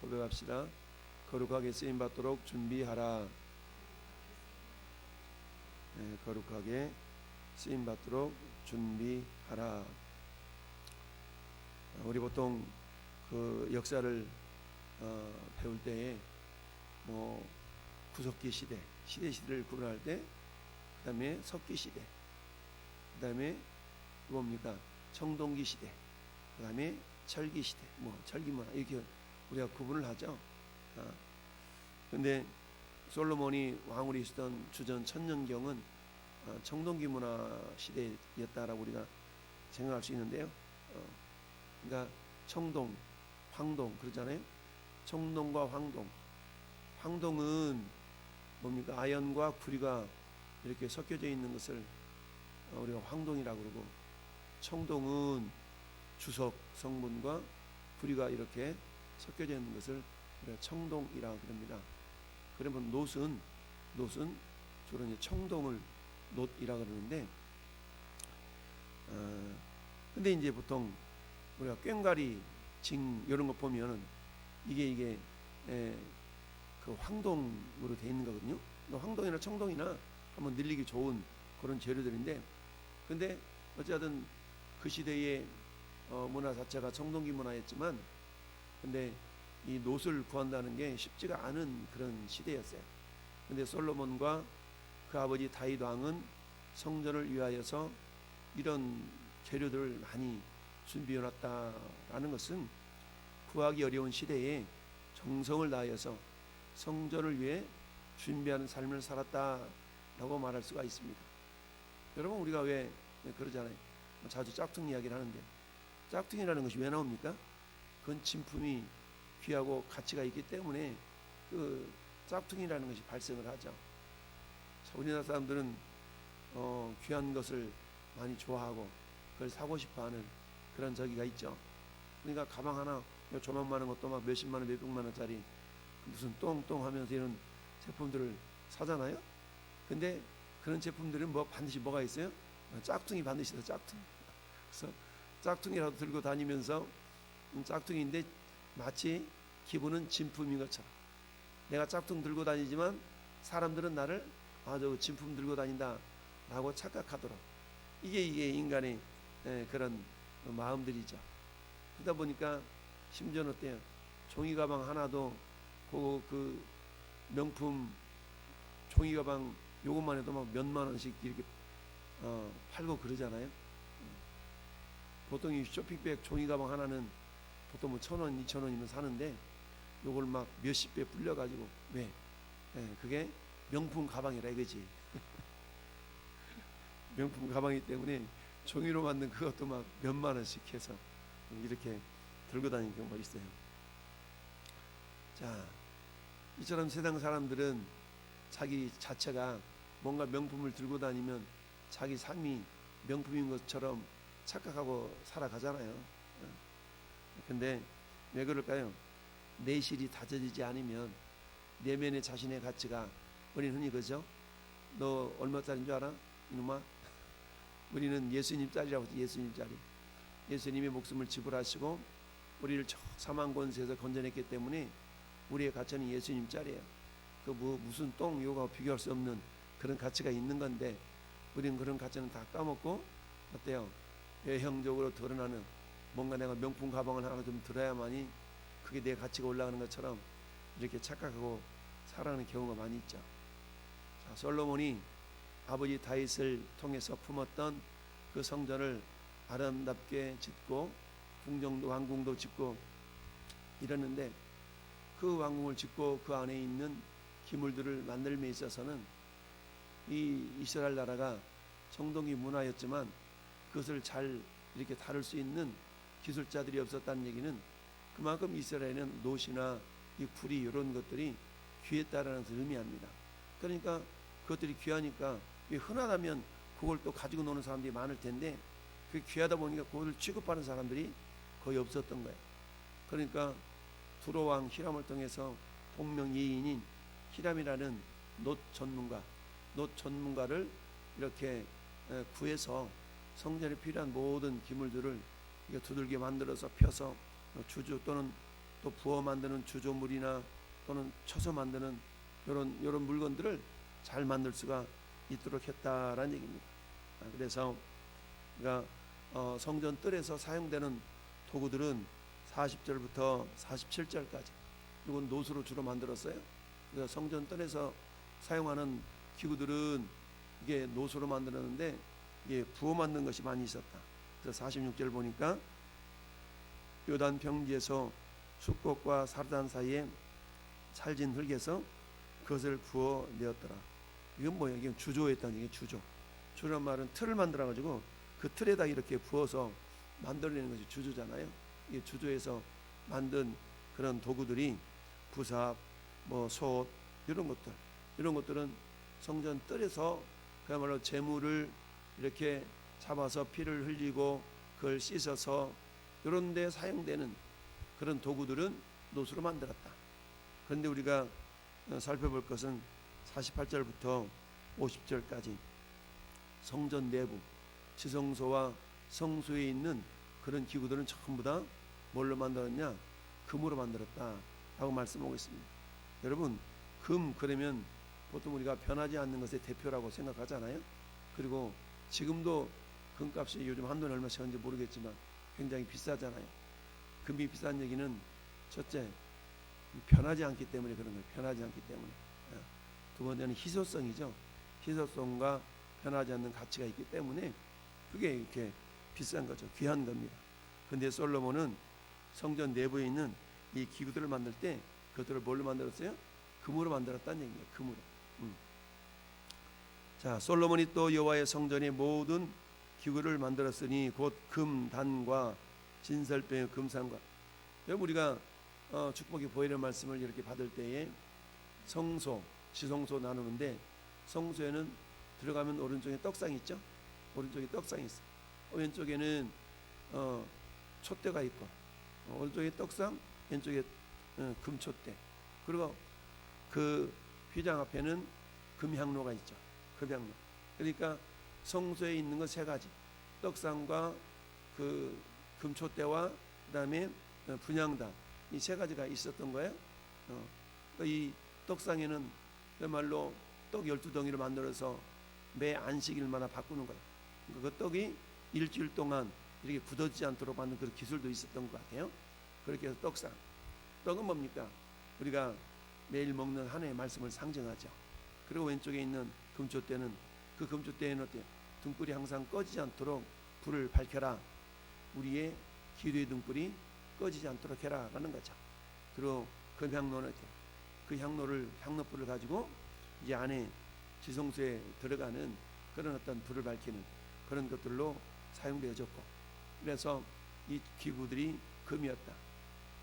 고백합시다. 거룩하게 쓰임 받도록 준비하라. 네, 거룩하게 쓰임 받도록 준비하라. 우리 보통 그 역사를 배울 때에 뭐 구석기 시대를 구분할 때, 그 다음에 석기 시대, 그 다음에 뭡니까 청동기 시대, 그 다음에 철기 시대, 뭐 철기 문화, 이렇게 우리가 구분을 하죠. 근데 솔로몬이 왕으로 있었던 주전 천년경은 청동기 문화 시대였다라고 우리가 생각할 수 있는데요. 그러니까 청동, 황동 그러잖아요. 청동과 황동. 황동은 뭡니까? 아연과 구리가 이렇게 섞여져 있는 것을 우리가 황동이라고 그러고, 청동은 주석 성분과 구리가 이렇게 섞여져 있는 것을 우리가 청동이라고 그럽니다. 그러면 놋은 주로 이제 청동을 놋이라고 그러는데, 근데 이제 보통 우리가 꽹과리 징 이런 거 보면은 이게 그 황동으로 되어 있는 거거든요. 황동이나 청동이나 한번 늘리기 좋은 그런 재료들인데, 근데 어쨌든 그 시대의 문화 자체가 청동기 문화였지만, 근데 이 놋을 구한다는 게 쉽지가 않은 그런 시대였어요. 근데 솔로몬과 그 아버지 다윗 왕은 성전을 위하여서 이런 재료들을 많이 준비해 놨다라는 것은 구하기 어려운 시대에 정성을 다하여서 성전을 위해 준비하는 삶을 살았다라고 말할 수가 있습니다. 여러분, 우리가 왜 그러잖아요. 자주 짝퉁 이야기를 하는데, 짝퉁이라는 것이 왜 나옵니까? 그건 진품이 귀하고 가치가 있기 때문에 그 짝퉁이라는 것이 발생을 하죠. 우리나라 사람들은 귀한 것을 많이 좋아하고 그걸 사고 싶어하는 그런 저기가 있죠. 그러니까 가방 하나 조만만한 것도 막 몇십만 원, 몇백만 원짜리 무슨 똥똥 하면서 이런 제품들을 사잖아요. 근데 그런 제품들은 반드시 뭐가 있어요? 짝퉁이 반드시 있어. 짝퉁. 그래서 짝퉁이라도 들고 다니면서 짝퉁인데 마치 기분은 진품인 것처럼, 내가 짝퉁 들고 다니지만 사람들은 나를 저 진품 들고 다닌다 라고 착각하도록, 이게 인간의 그런 마음들이죠. 그러다 보니까 심지어는 어때요? 종이 가방 하나도 그 명품 종이 가방 요것만 해도 막 몇만 원씩 이렇게 팔고 그러잖아요. 보통 이 쇼핑백 종이 가방 하나는 보통 뭐 1,000원, 2,000원이면 사는데 요걸 막 몇십 배 불려가지고, 왜? 그게 명품 가방이라 이거지. 명품 가방이기 때문에 종이로 만든 그것도 막 몇만 원씩 해서 이렇게 들고 다니는 경우가 있어요. 자, 이처럼 세상 사람들은 자기 자체가 뭔가 명품을 들고 다니면 자기 삶이 명품인 것처럼 착각하고 살아가잖아요. 근데 왜 그럴까요? 내실이 다져지지 않으면 내면의 자신의 가치가, 우리는 흔히 그죠? 너 얼마짜리인 줄 알아? 이놈아? 우리는 예수님짜리라고 하죠. 예수님짜리. 예수님이 목숨을 지불하시고 우리를 저 사망 권세에서 건져냈기 때문에 우리의 가치는 예수님짜리예요. 그 무슨 똥 요가 비교할 수 없는 그런 가치가 있는 건데, 우리는 그런 가치는 다 까먹고 어때요? 외형적으로 드러나는 뭔가 내가 명품 가방을 하나 좀 들어야만이 그게 내 가치가 올라가는 것처럼 이렇게 착각하고 살아가는 경우가 많이 있죠. 자, 솔로몬이 아버지 다윗을 통해서 품었던 그 성전을 아름답게 짓고 궁정도 왕궁도 짓고 이랬는데, 그 왕궁을 짓고 그 안에 있는 기물들을 만들며 있어서는 이 이스라엘 나라가 청동기 문화였지만 그것을 잘 이렇게 다룰 수 있는 기술자들이 없었다는 얘기는, 그만큼 이스라엘은 놋이나 이 구리 이런 것들이 귀했다라는 것을 의미합니다. 그러니까 그것들이 귀하니까 흔하다면 그걸 또 가지고 노는 사람들이 많을 텐데, 그게 귀하다 보니까 그걸 취급하는 사람들이 거의 없었던 거예요. 그러니까 두로왕 히람을 통해서 동명이인인 히람이라는 놋 전문가를 이렇게 구해서 성전에 필요한 모든 기물들을 두들겨 만들어서 펴서 주주 또는 또 부어 만드는 주조물이나 또는 쳐서 만드는 이런 물건들을 잘 만들 수가 있도록 했다라는 얘기입니다. 그래서 그러니까 성전 뜰에서 사용되는 도구들은 40절부터 47절까지 이건 노수로 주로 만들었어요. 그래서 성전 뜰에서 사용하는 기구들은 이게 노수로 만들었는데 이게 부어 만든 것이 많이 있었다. 그래서 46절 보니까 요단 평지에서 숫꽃과 사르단 사이에 찰진 흙에서 그것을 부어 내었더라. 이건 뭐예요? 이게 주조했다는 얘기. 주조란 말은 틀을 만들어 가지고 그 틀에다 이렇게 부어서 만들어내는 것이 주조잖아요. 이게 주조해서 만든 그런 도구들이 부삽, 솥 이런 것들은 성전 뜰에서 그야말로 재물을 이렇게 잡아서 피를 흘리고 그걸 씻어서 이런 데 사용되는 그런 도구들은 노수로 만들었다. 그런데 우리가 살펴볼 것은 48절부터 50절까지 성전 내부 지성소와 성소에 있는 그런 기구들은 전부 다 뭘로 만들었냐? 금으로 만들었다 라고 말씀하고 있습니다. 여러분, 금 그러면 보통 우리가 변하지 않는 것의 대표라고 생각하잖아요. 그리고 지금도 금값이 요즘 한돈 얼마씩 하는지 모르겠지만 굉장히 비싸잖아요. 금이 비싼 얘기는 첫째, 변하지 않기 때문에 그런 거예요. 변하지 않기 때문에. 두 번째는 희소성이죠. 희소성과 변하지 않는 가치가 있기 때문에 그게 이렇게 비싼 거죠. 귀한 겁니다. 근데 솔로몬은 성전 내부에 있는 이 기구들을 만들 때 그것들을 뭘로 만들었어요? 금으로 만들었다는 얘기예요. 금으로. 자, 솔로몬이 또 여호와의 성전의 모든 기구를 만들었으니 곧 금단과 진설병의 금상과. 여러분, 우리가 축복의 보혈의 말씀을 이렇게 받을 때에 성소, 지성소 나누는데 성소에는 들어가면 오른쪽에 떡상이 있죠. 오른쪽에 떡상이 있어. 왼쪽에는 촛대가 있고 오른쪽에 떡상, 왼쪽에 금촛대. 그리고 그 휘장 앞에는 금향로가 있죠. 금향로. 그러니까 성소에 있는 건 세 가지. 떡상과 그 금촛대와 그다음에 분향단, 이 세 가지가 있었던 거예요. 이 떡상에는 그야말로 떡 12덩이를 만들어서 매 안식일마다 바꾸는 거예요. 그 떡이 일주일 동안 이렇게 굳어지지 않도록 만든 그런 기술도 있었던 것 같아요. 그렇게 해서 떡상. 떡은 뭡니까? 우리가 매일 먹는 하나님의 말씀을 상징하죠. 그리고 왼쪽에 있는 금촛대는 그 금촛대에는 어때요? 등불이 항상 꺼지지 않도록 불을 밝혀라. 우리의 기도의 등불이 꺼지지 않도록 해라 라는 거죠. 그리고 그 향로는 그 향로불을 가지고 이 안에 지성소에 들어가는 그런 어떤 불을 밝히는 그런 것들로 사용되어졌고, 그래서 이 기구들이 금이었다.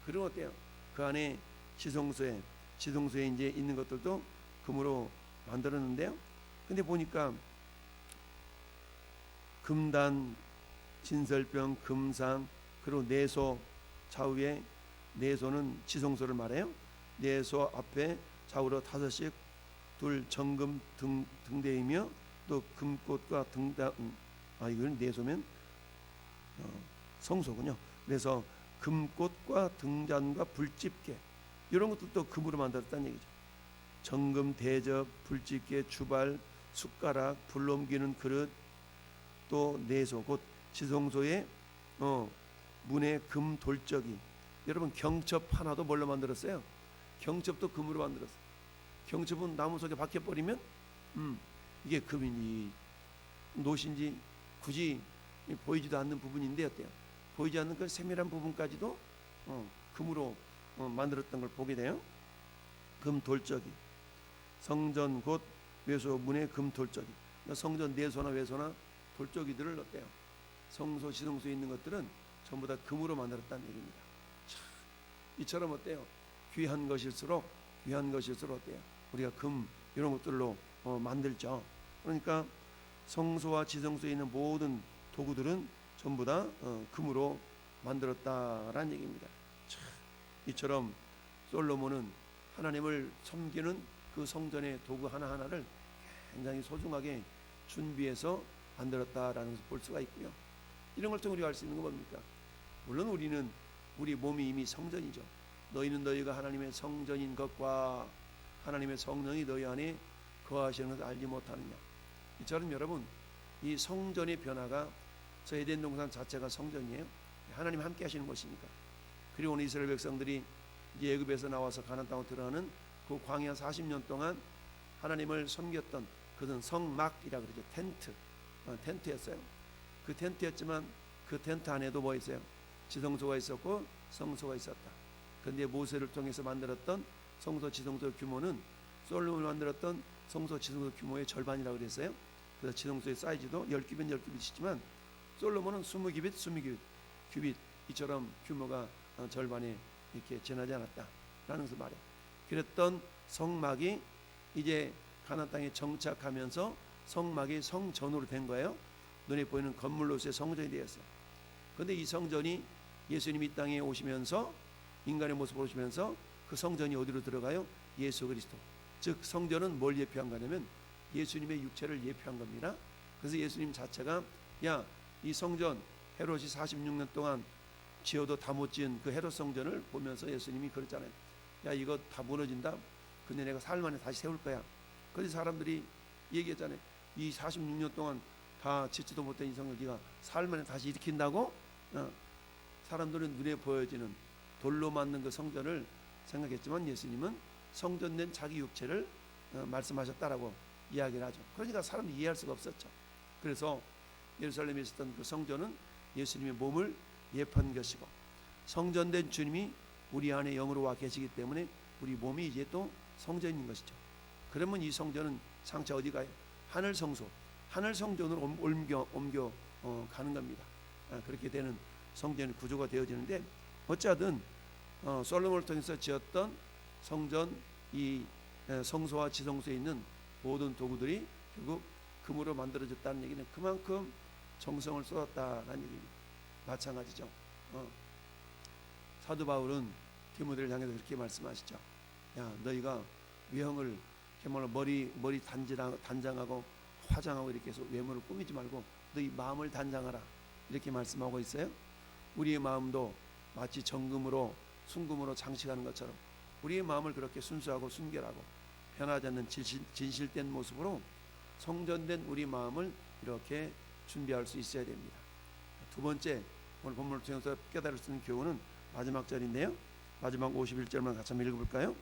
그리고 어때요? 그 안에 지성소에 이제 있는 것들도 금으로 만들었는데요. 근데 보니까 금단, 진설병, 금상, 그리고 내소 좌우에, 내소는 지성소를 말해요. 내소 앞에 좌우로 5씩 둘 정금 등대이며 또 금꽃과 등단, 이건 내소면 성소군요. 그래서 금꽃과 등잔과 불집게 이런 것도 금으로 만들었다는 얘기죠. 정금, 대접, 불집게, 주발, 숟가락, 불 옮기는 그릇, 또 내소 곧 지성소의 문에 금 돌적이. 여러분, 경첩 하나도 뭘로 만들었어요? 경첩도 금으로 만들었어요. 경첩은 나무 속에 박혀버리면 이게 금이니 노신지 굳이 보이지도 않는 부분인데 어때요? 보이지 않는 그 세밀한 부분까지도 금으로 만들었던 걸 보게 돼요. 금 돌적이. 성전 곧 외소 문에 금 돌적이. 성전 내소나 외소나 돌적이들을 어때요? 성소 지성소에 있는 것들은 전부 다 금으로 만들었다는 얘기입니다. 참, 이처럼 어때요? 귀한 것일수록 어때요? 우리가 금 이런 것들로 만들죠. 그러니까 성소와 지성소에 있는 모든 도구들은 전부 다 금으로 만들었다라는 얘기입니다. 참, 이처럼 솔로몬은 하나님을 섬기는 그 성전의 도구 하나하나를 굉장히 소중하게 준비해서 만들었다라는 것을 볼 수가 있고요. 이런 걸 통해 우리가 알 수 있는 건 뭡니까? 물론 우리 몸이 이미 성전이죠. 너희는 너희가 하나님의 성전인 것과 하나님의 성령이 너희 안에 거하시는 것을 알지 못하느냐. 이처럼 여러분, 이 성전의 변화가 저 에덴 동산 자체가 성전이에요. 하나님 함께 하시는 것이니까. 그리고 오늘 이스라엘 백성들이 이제 애굽에서 나와서 가나안 땅으로 들어가는 그 광야 40년 동안 하나님을 섬겼던 그것은 성막이라 그러죠. 텐트였어요. 그 텐트였지만 그 텐트 안에도 뭐 있어요? 지성소가 있었고 성소가 있었다. 그런데 모세를 통해서 만들었던 성소 지성소 규모는 솔로몬이 만들었던 성소 지성소 규모의 절반이라고 그랬어요. 그래서 지성소의 사이즈도 10규빗 10규빗이지만 솔로몬은 20규빗 20규빗 이처럼 규모가 절반에 이렇게 지나지 않았다라는 것을 말해요. 그랬던 성막이 이제 가나안 땅에 정착하면서 성막이 성전으로 된 거예요. 눈에 보이는 건물로서의 성전이 되었어요. 그런데 이 성전이 예수님이 이 땅에 오시면서 인간의 모습으로 오시면서 그 성전이 어디로 들어가요? 예수 그리스도. 즉 성전은 뭘 예표한 거냐면 예수님의 육체를 예표한 겁니다. 그래서 예수님 자체가 이 성전 헤롯이 46년 동안 지어도 다 못 지은 그 헤롯 성전을 보면서 예수님이 그랬잖아요. 이거 다 무너진다. 근데 내가 사흘 만에 다시 세울 거야. 그래서 사람들이 얘기했잖아요. 이 46년 동안 다 짓지도 못한 이 성을 네가 사흘 만에 다시 일으킨다고? 사람들은 눈에 보여지는 돌로 만든 그 성전을 생각했지만 예수님은 성전된 자기 육체를 말씀하셨다라고 이야기를 하죠. 그러니까 사람들이 이해할 수가 없었죠. 그래서 예루살렘에 있었던 그 성전은 예수님의 몸을 예표한 것이고 성전된 주님이 우리 안에 영으로 와 계시기 때문에 우리 몸이 이제 또 성전인 것이죠. 그러면 이 성전은 장차 어디 가요? 하늘 성소, 하늘 성전으로 옮겨 가는 겁니다. 그렇게 되는 성전의 구조가 되어지는데 어쨌든 솔로몬을 통해서 지었던 성전 이 성소와 지성소에 있는 모든 도구들이 결국 금으로 만들어졌다는 얘기는 그만큼 정성을 쏟았다는 얘기입니다. 마찬가지죠. 사도 바울은 디모데를 향해서 그렇게 말씀하시죠. 너희가 외형을 머리 단장하고 화장하고 이렇게 해서 외모를 꾸미지 말고 너희 마음을 단장하라 이렇게 말씀하고 있어요. 우리의 마음도 마치 정금으로 순금으로 장식하는 것처럼 우리의 마음을 그렇게 순수하고 순결하고 변하지 않는 진실된 모습으로 성전된 우리 마음을 이렇게 준비할 수 있어야 됩니다. 두 번째 오늘 본문을 통해서 깨달을 수 있는 교훈은 마지막 절인데요. 마지막 51절만 같이 한번 읽어볼까요?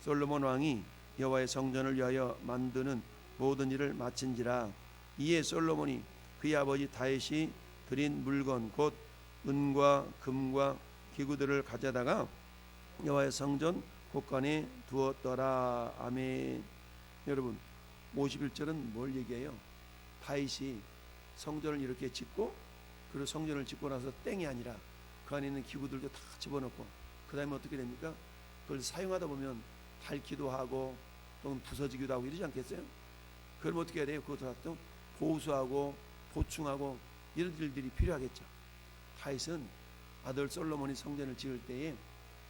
솔로몬 왕이 여호와의 성전을 위하여 만드는 모든 일을 마친지라. 이에 솔로몬이 그의 아버지 다윗이 드린 물건 곧 은과 금과 기구들을 가져다가 여호와의 성전 곳간에 두었더라. 아멘. 여러분 51절은 뭘 얘기해요? 다윗이 성전을 이렇게 짓고 그리고 성전을 짓고 나서 땡이 아니라 그 안에 있는 기구들도 다 집어넣고 그 다음에 어떻게 됩니까? 그걸 사용하다 보면 닳기도 하고 또는 부서지기도 하고 이러지 않겠어요? 그럼 어떻게 해야 돼요? 그것도 또 보수하고 보충하고 이런 일들이 필요하겠죠. 다윗은 아들 솔로몬이 성전을 지을 때에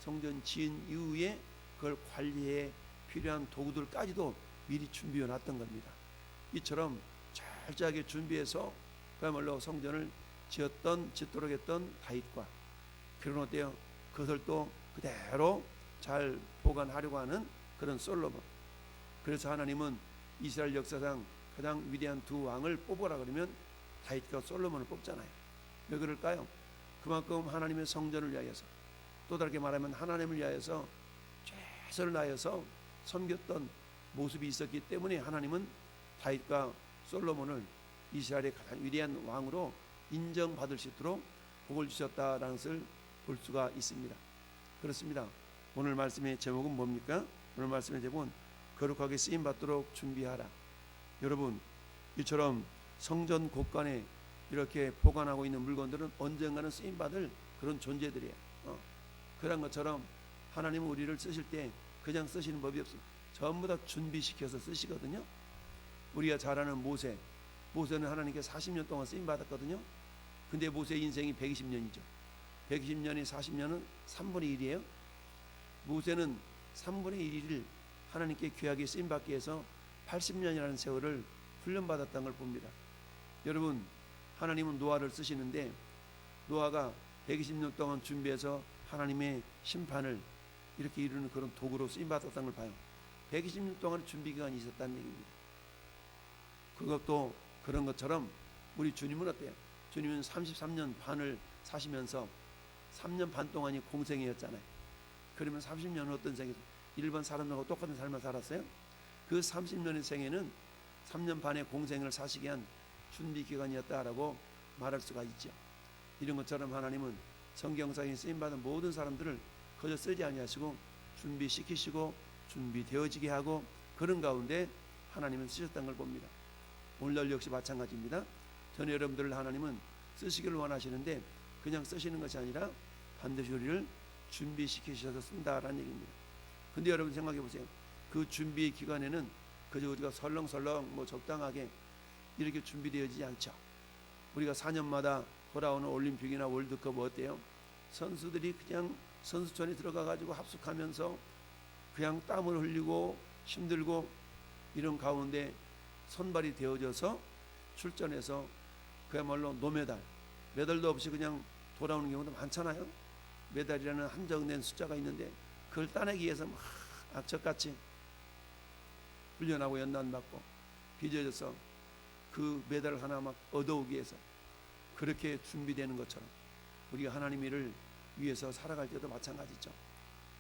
성전 지은 이후에 그걸 관리에 필요한 도구들까지도 미리 준비해 놨던 겁니다. 이처럼 철저하게 준비해서 그야말로 성전을 짓도록 했던 다윗과 그런 어때요? 그것을 또 그대로 잘 보관하려고 하는 그런 솔로몬. 그래서 하나님은 이스라엘 역사상 가장 위대한 두 왕을 뽑으라 그러면 다윗과 솔로몬을 뽑잖아요. 왜 그럴까요? 그만큼 하나님의 성전을 위하여서 또 다르게 말하면 하나님을 위하여서 최선을 다해서 섬겼던 모습이 있었기 때문에 하나님은 다윗과 솔로몬을 이스라엘의 가장 위대한 왕으로 인정받을 수 있도록 복을 주셨다라는 것을 볼 수가 있습니다. 그렇습니다. 오늘 말씀의 제목은 뭡니까? 오늘 말씀의 제목은 거룩하게 쓰임받도록 준비하라. 여러분 이처럼 성전 곳간에 이렇게 보관하고 있는 물건들은 언젠가는 쓰임받을 그런 존재들이에요. 그런 것처럼 하나님은 우리를 쓰실 때 그냥 쓰시는 법이 없어요. 전부 다 준비시켜서 쓰시거든요. 우리가 잘 아는 모세는 하나님께 40년 동안 쓰임받았거든요. 근데 모세의 인생이 120년이죠. 120년이 40년은 3분의 1이에요. 모세는 3분의 1을 하나님께 귀하게 쓰임받기 위해서 80년이라는 세월을 훈련받았다는 걸 봅니다. 여러분 하나님은 노아를 쓰시는데 노아가 120년 동안 준비해서 하나님의 심판을 이렇게 이루는 그런 도구로 쓰임받았다는 걸 봐요. 120년 동안 준비 기간이 있었다는 얘기입니다. 그것도 그런 것처럼 우리 주님은 어때요? 주님은 33년 반을 사시면서 3년 반 동안이 공생이었잖아요. 그러면 30년은 어떤 생이죠? 일반 사람들하고 똑같은 삶을 살았어요. 그 30년의 생애는 3년 반의 공생을 사시게 한 준비 기간이었다라고 말할 수가 있죠. 이런 것처럼 하나님은 성경상에 쓰임받은 모든 사람들을 거저 쓰지 아니하시고 준비시키시고 준비되어지게 하고 그런 가운데 하나님은 쓰셨다는 걸 봅니다. 오늘날 역시 마찬가지입니다. 저는 여러분들을 하나님은 쓰시기를 원하시는데 그냥 쓰시는 것이 아니라 반드시 우리를 준비시키셔서 쓴다라는 얘기입니다. 근데 여러분 생각해 보세요. 그 준비 기간에는 그저 우리가 설렁설렁 적당하게 이렇게 준비되어지지 않죠. 우리가 4년마다 돌아오는 올림픽이나 월드컵 어때요? 선수들이 그냥 선수촌에 들어가 가지고 합숙하면서 그냥 땀을 흘리고 힘들고 이런 가운데 선발이 되어져서 출전해서 그야말로 노메달, 메달도 없이 그냥 돌아오는 경우도 많잖아요. 메달이라는 한정된 숫자가 있는데 그걸 따내기 위해서 막 악착같이 훈련하고 연단받고 빚어져서 그 메달을 하나 막 얻어오기 위해서 그렇게 준비되는 것처럼 우리가 하나님 일을 위해서 살아갈 때도 마찬가지죠.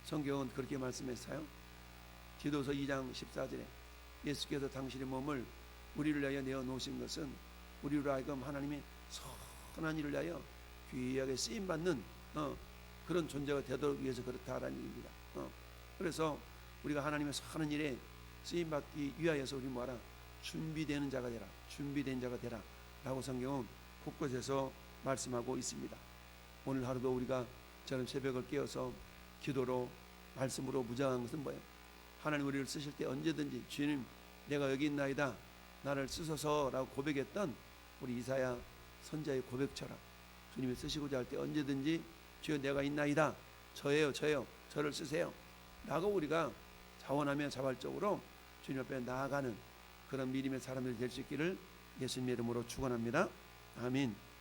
성경은 그렇게 말씀했어요. 디도서 2장 14절에 예수께서 당신의 몸을 우리를 위하여 내어놓으신 것은 우리로 하여금 하나님의 선한 일을 위하여 귀하게 쓰임받는 그런 존재가 되도록 위해서 그렇다라는 얘기입니다. 그래서 우리가 하나님의 선한 일에 쓰임받기 위하여서 우리 뭐하라? 준비되는 자가 되라. 준비된 자가 되라 라고 성경은 곳곳에서 말씀하고 있습니다. 오늘 하루도 우리가 저는 새벽을 깨어서 기도로 말씀으로 무장한 것은 뭐예요? 하나님 우리를 쓰실 때 언제든지 주님 내가 여기 있나이다 나를 쓰소서 라고 고백했던 우리 이사야 선자의 고백처럼 주님이 쓰시고자 할 때 언제든지 주여 내가 있나이다 저예요 저를 쓰세요 라고 우리가 자원하며 자발적으로 주님 앞에 나아가는 그런 믿음의 사람들이 될 수 있기를 예수님의 이름으로 축원합니다. 아멘.